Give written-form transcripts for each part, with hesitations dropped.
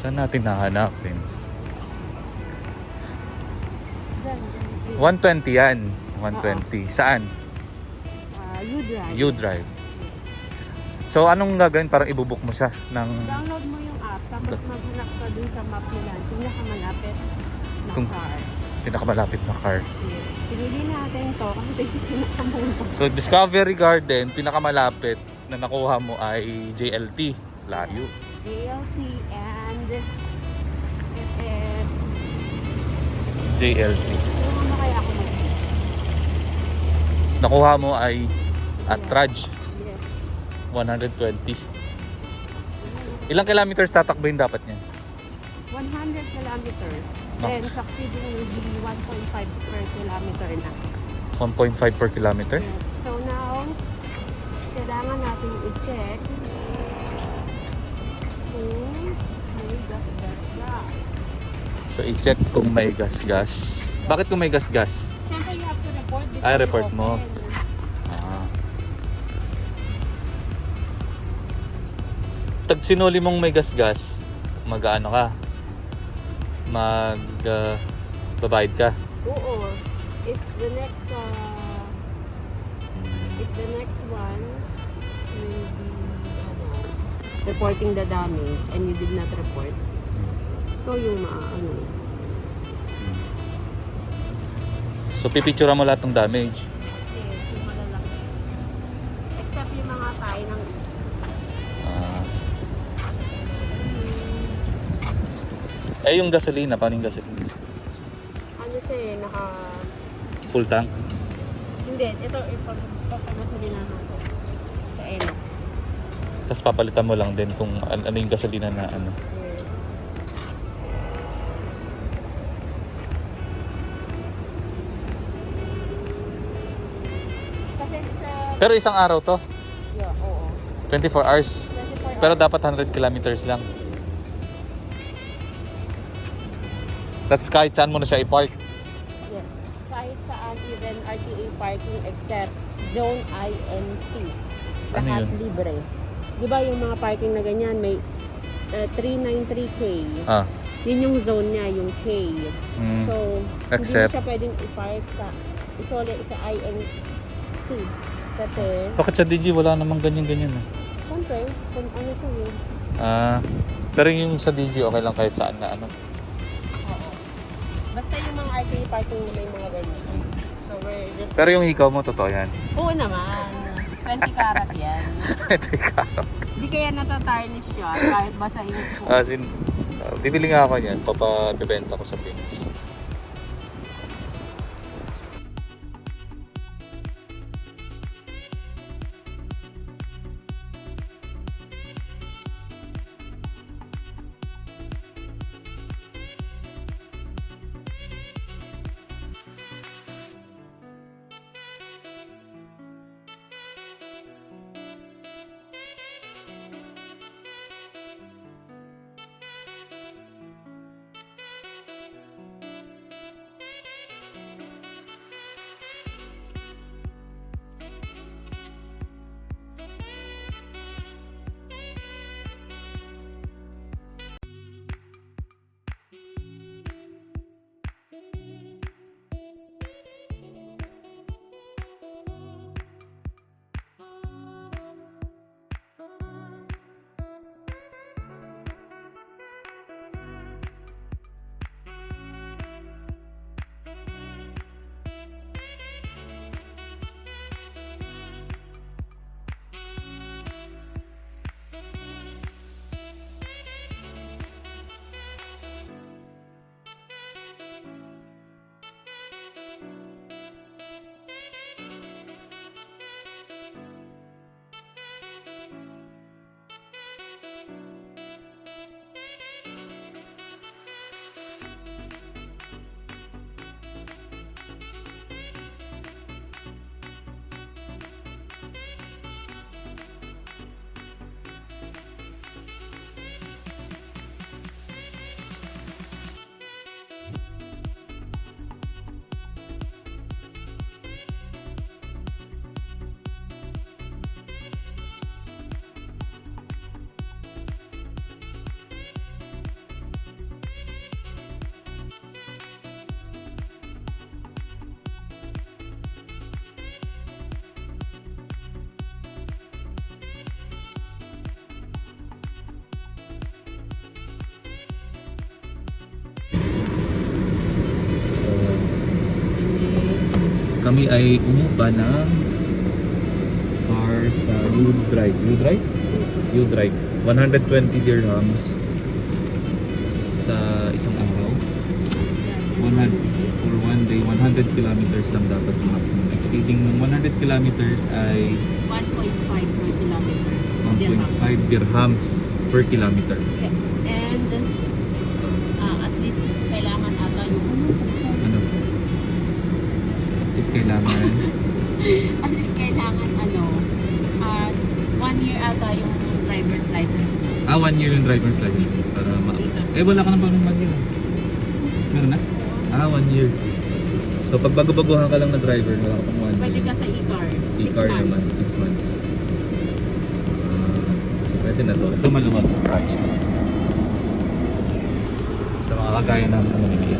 Saan natin nahanapin? Dyan, 120 yan. 120. Saan? U-Drive. U-Drive. So, anong gagawin para ibubuk mo siya ng... Download mo yung app, tapos maghanap ka dun sa map nila. Pinakamalapit na Kung- car. pinakamalapit na car. Yes. Pinili natin to kasi ito yung pinakamuna. So, Discovery Garden, pinakamalapit na nakuha mo ay JLT. Layo. JLT and FF. JLT. Ano kaya ako mag- Nakuha mo ay Atraj. Yes. 120. Ilang kilometers tatakbuhin dapat niyan? 100 kilometers. Max. Then succeeding will be 1.5 per kilometer na. 1.5 per kilometer? Yes. So now, kailangan natin i-check kung may gas-gas ka. So, i-check kung may gas-gas. Bakit kung may gas-gas? Siyempre, you have to report because Ay, report mo. open. Tag sinuli mong may gas-gas, mag-ano ka? Babayad ka? Oo. If the next one will be reporting the damage and you did not report, ito yung ano. So, pipicture mo lahat ng damage. Yes, yung malalaki. Except yung mga tayo ng Yung gasolina, paano yung gasolina? ano siya eh, naka... Full tank? Hindi, ito ipag-gasolina natin. Sa Eno. Tapos papalitan mo lang din kung ano yung gasolina na ano. Yes. Kasi sa... Pero isang araw to, Yeah, oo. 24 hours. 24 Pero hours. dapat 100 kilometers lang. Tapos kahit saan mo na siya i-park. Yes. Kahit saan, even RTA parking except Zone INC. Ano Lahat yun? libre. Di ba yung mga parking na ganyan, may 393K. Ah. Yun yung zone niya, yung K. Mm. So, Except? hindi siya pwedeng i-park sa isole sa INC. Kasi, Bakit sa DG wala namang ganyan-ganyan eh? syempre, kung ano to eh. Pero yung sa DG okay lang kahit saan na ano. Oo. Basta yung mga RTA parking na may mga ganyan. So, we're just... Pero yung hikaw mo, totoo yan. Oo naman. 20 karat yan. Ito ikaw. Hindi kaya natatarnish yun kahit basahin ko. Bibili nga ako niyan, papabibenta ko sa Pinas. Kami ay umupa ng car sa U-Drive. U-Drive? U-Drive. 120 dirhams sa isang araw. 100 for one day, 100 kilometers lang dapat yung maximum. Exceeding ng 100 kilometers ay 1.5 per kilometer. 1.5 dirhams per kilometer. Okay. And at least kailangan ata yung Ano? Is kailangan at least kailangan 1 year ata yung driver's license mo. 1 year yung driver's license para wala ka na ba ng 1 year? Meron na? 1 year. So pag bago-baguhan ka lang na driver, wala ka pang 1 year. Pwede ka sa e-car. E-car naman, 6 months. So pwede na to. Ito maluwag ang price. Sa mga kagaya namin ang mamimili.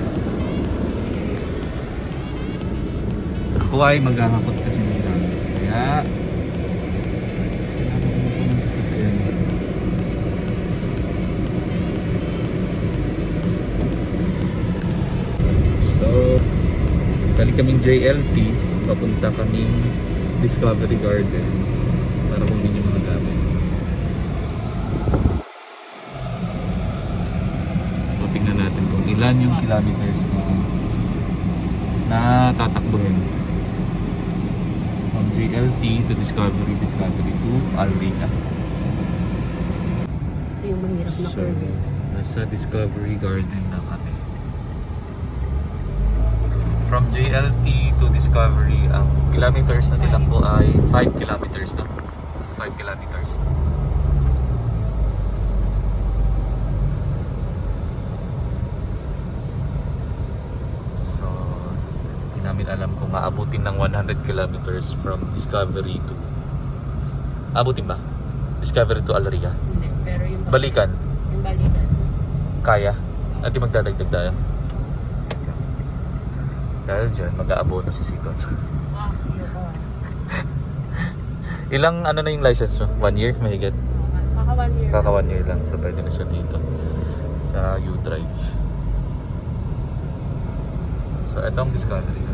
Ako ay maghahakot kasi ng gamit. Kaya kailangan ko na po ng sasakyan. So galing kaming JLT, papunta kaming Discovery Garden para kunin yung mga gamit. So tingnan natin kung ilan yung kilometers na tatakbuhin from JLT to Discovery to Al Rica. Ito yung mahirap na So curve. nasa Discovery Garden na kami. From JLT to Discovery, ang kilometers na tinakbo ay 5 kilometers na. 5 kilometers. So, hindi namin alam kung maabutin ng 100 kilometers from Discovery to... Abutin ba? Discovery to Al Rica? Hindi, pero yung Balikan? Yung balikan. Kaya? At di magdadagdag tayo? Dahil dyan, mag-aabono si Sikon. Ilang ano na yung license mo? 1 year? Mahigit? Kaka 1 year. Kaka 1 year lang. So pwede na siya dito. Sa U-Drive. So ito ang Discovery.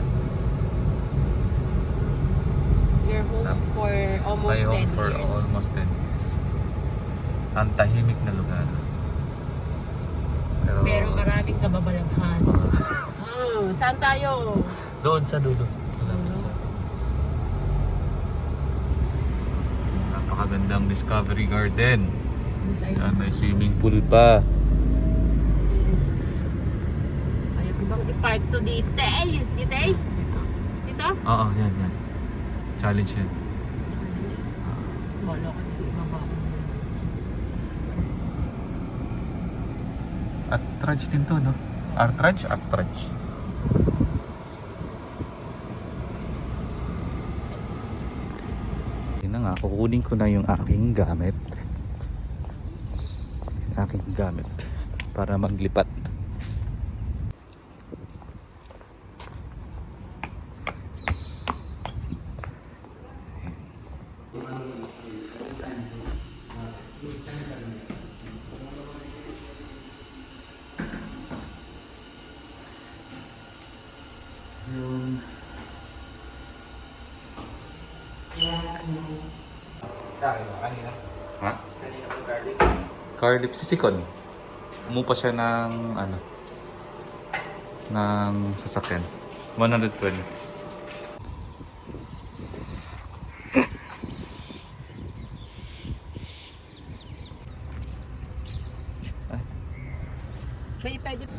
You're home for almost My 10 home for years. almost 10 years. Ang tahimik na lugar. Pero maraming kababalaghan. Saan tayo? Doon sa dulo. Malapit sa... Napakagandang Discovery Garden. Yan, may swimming pool pa. Ayaw ko bang i-park to dito? Dito? Dito? Oo, yan. Challenge yan. Wala ko dito ibaba. At-trudge din to, no? Ar-trudge? At-trudge. Yun na nga, kukunin ko na yung aking gamit. Para maglipat. Yung ha? Carlip si Sikon. Umupa siya ng ng sasakyan. 120.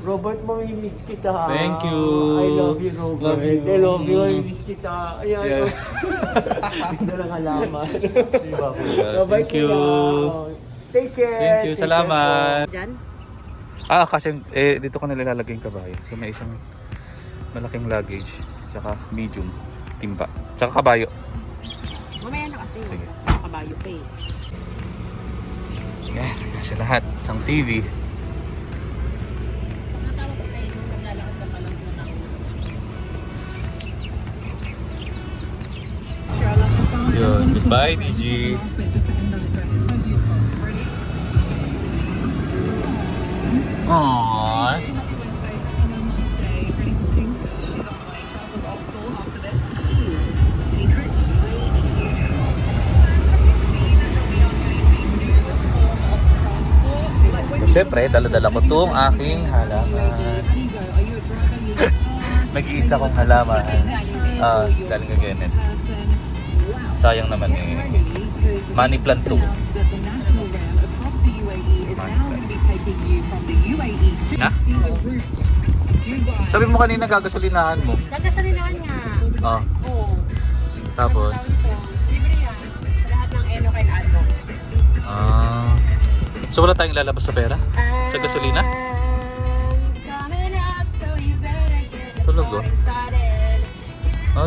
Robert, mamimiss kita. Thank you. I love you, Robert. Love you. I love you, mamimiss kita. Ayan. Yeah. Hindi na halaman. Thank you. Take care. Thank you. Salamat. Diyan? Kasi dito ko nilalagay yung kabayo. So may isang malaking luggage, tsaka medium, timba, tsaka kabayo. Mamaya na kasi. Sige. Nakakabayo pa eh. Yan, kasi lahat. Isang TV. Natawag kita eh. Nung naglalakad ka pa lang po na. Yun. Goodbye, DG. Aww. Siyempre, dala-dala ko tong aking halaman. Nag-iisa kong halaman. Galing ka ganyan. Sayang naman eh. Money plant to. Na? Sabi mo kanina gagasolinahan mo. Gagasolinahan nga. Oh. Oo. Tapos? Libre yan. Sa lahat ng Eno and Adno. So wala tayong lalabas sa pera? Sa gasolina? Tulog oh.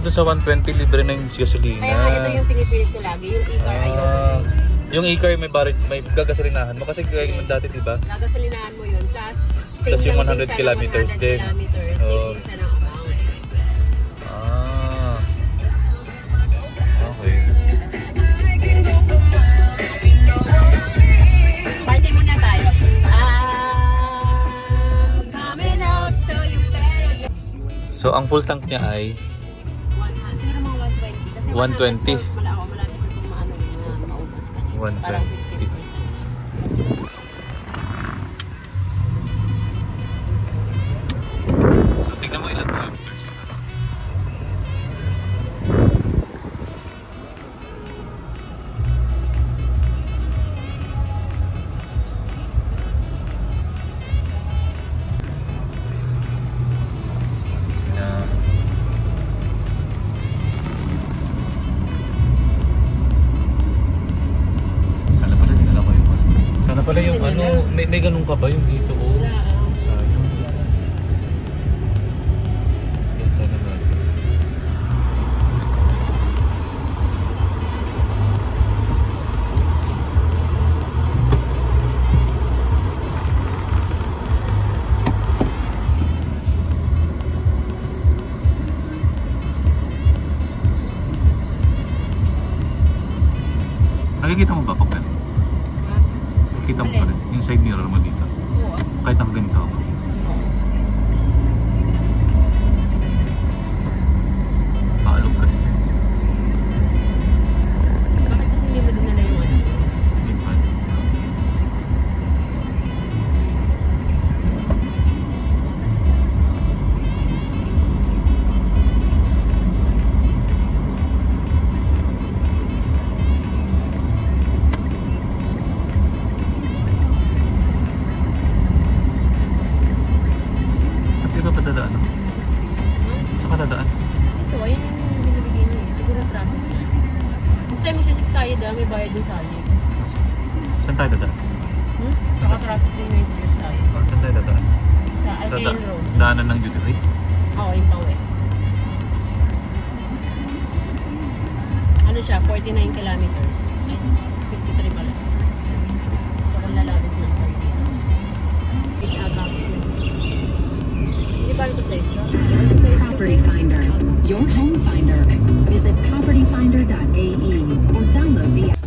Doon sa 120 libre na yung gasolina. Kaya nga ito yung pinipilit ko lagi. Yung e-car ayoko. Yung e-car may gagasolinahan mo kasi gaya mo dati, di ba? Gagasolinahan mo yun. Plus, Tas same yung lang 100 din siya ng kilometers 100 din. kilometers. Same Oo. din siya ng amount. Okay. Party muna tayo. Coming out, so you better get So ang full tank niya ay 100. Siguro mga 120. Kasi 120. Malapit na itong maubos kanina. 120. Parang 50%. So tingnan mo ilang kilometers. Sana pala dinala ko yung Sana pala yung ano, may ganun ka ba yung dito oh. Sayang. Yan sana natin. Nakikita mo ba pag ganun? Nakikita mo pa rin yung side mirror mo dito. Oo. Kahit nakaganito ako. Paalog kasi. Bakit kasi hindi mo dinala yung ano? Hindi pa. At di ba padadaan? Saan ka dadaan? Ito, ayan yung binibigay niya eh. Siguro traffic. Next time siya siksayad may bayad dun sa alin. Saan tayo dadaan? Tsaka traffic din ngayon sa siksayad. Saan tayo dadaan? Sa Alcaine Road. daanan ng duty free? Oo, yung pauwi. Ano siya, 49 kilometers. Ay, 53 pala. So kung lalabas ng 30. It's about. Hindi pa rin ito sa isa. Property Finder, your home finder. Visit propertyfinder.ae or download the app.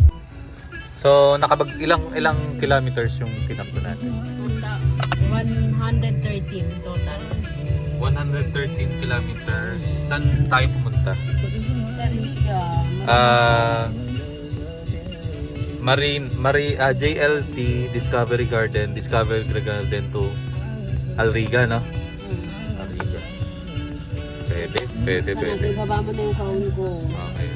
So, ilang kilometers yung tinakbo natin? 113 total. 113 kilometers. Saan tayo pumunta? Sa Riga. JLT, Discovery Garden to Alriga, no? Alriga. Pwede. Ibaba mo na yung phone ko. Okay.